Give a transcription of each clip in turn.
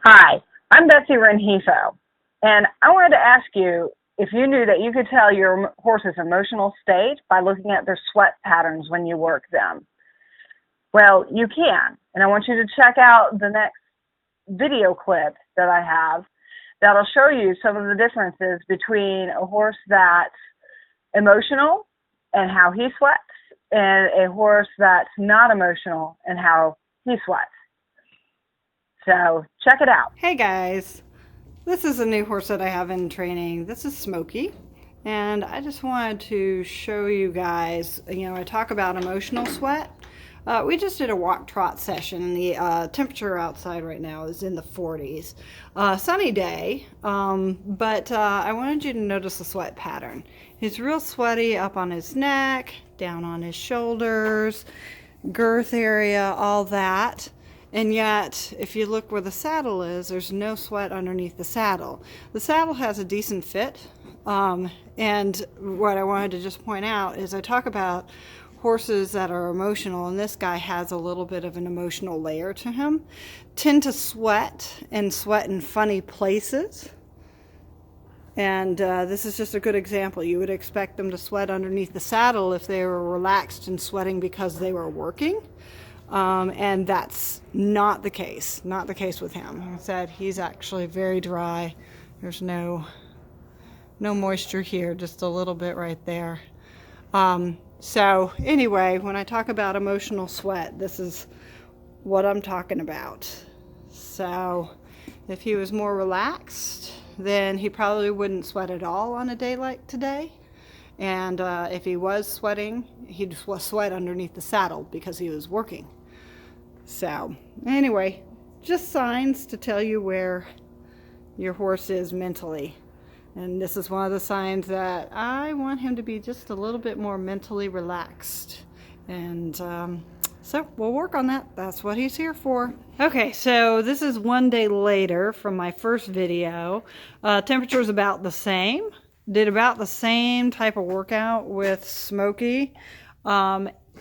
Hi, I'm Betsy Renhefo, and I wanted to ask you if you knew that you could tell your horse's emotional state by looking at their sweat patterns when you work them. Well, you can, and I want you to check out the next video clip that I have that'll show you some of the differences between a horse that's emotional and how he sweats and a horse that's not emotional and how he sweats. So check it out. Hey guys, this is a new horse that I have in training. This is Smokey, and I just wanted to show you guys, I talk about emotional sweat. We just did a walk trot session, and the temperature outside right now is in the 40s. Sunny day, but I wanted you to notice the sweat pattern. He's real sweaty up on his neck, down on his shoulders, girth area, all that. And yet, if you look where the saddle is, there's no sweat underneath the saddle. The saddle has a decent fit. And what I wanted to just point out is I talk about horses that are emotional, and this guy has a little bit of an emotional layer to him, tend to sweat and sweat in funny places. And this is just a good example. You would expect them to sweat underneath the saddle if they were relaxed and sweating because they were working. And that's not the case. Not the case with him. Like I said, he's actually very dry. There's no moisture here, just a little bit right there. So anyway, when I talk about emotional sweat, this is what I'm talking about. So if he was more relaxed, then he probably wouldn't sweat at all on a day like today. And if he was sweating, he'd sweat underneath the saddle because he was working. So anyway, just signs to tell you where your horse is mentally. And this is one of the signs that I want him to be just a little bit more mentally relaxed. And so we'll work on that. That's what he's here for. Okay, so this is one day later from my first video. Temperature's about the same. Did about the same type of workout with Smokey.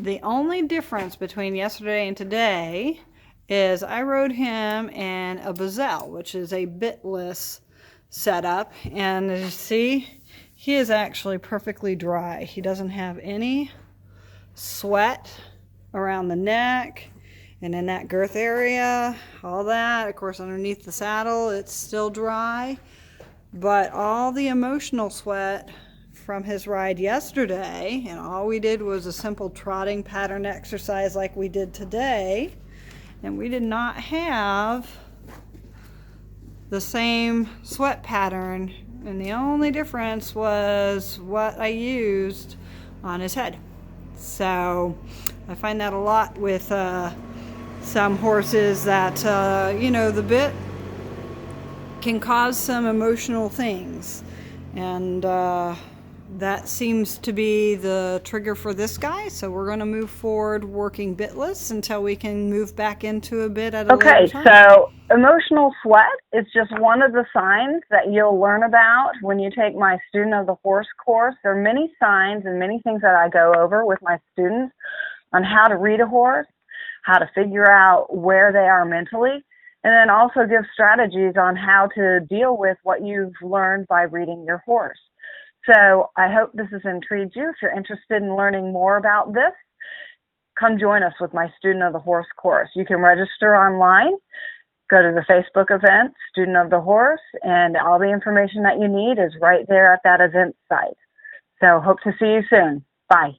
The only difference between yesterday and today is I rode him in a Bazell, which is a bitless setup. And as you see, he is actually perfectly dry. He doesn't have any sweat around the neck and in that girth area, all that. Of course, underneath the saddle, it's still dry. But all the emotional sweat from his ride yesterday, and all we did was a simple trotting pattern exercise like we did today, and we did not have the same sweat pattern, and the only difference was what I used on his head. So I find that a lot with some horses that, the bit can cause some emotional things, and that seems to be the trigger for this guy. So we're going to move forward working bitless until we can move back into a bit at a later time. Okay, so emotional sweat is just one of the signs that you'll learn about when you take my Student of the Horse course. There are many signs and many things that I go over with my students on how to read a horse, how to figure out where they are mentally, and then also give strategies on how to deal with what you've learned by reading your horse. So I hope this has intrigued you. If you're interested in learning more about this, come join us with my Student of the Horse course. You can register online, go to the Facebook event, Student of the Horse, and all the information that you need is right there at that event site. So hope to see you soon. Bye.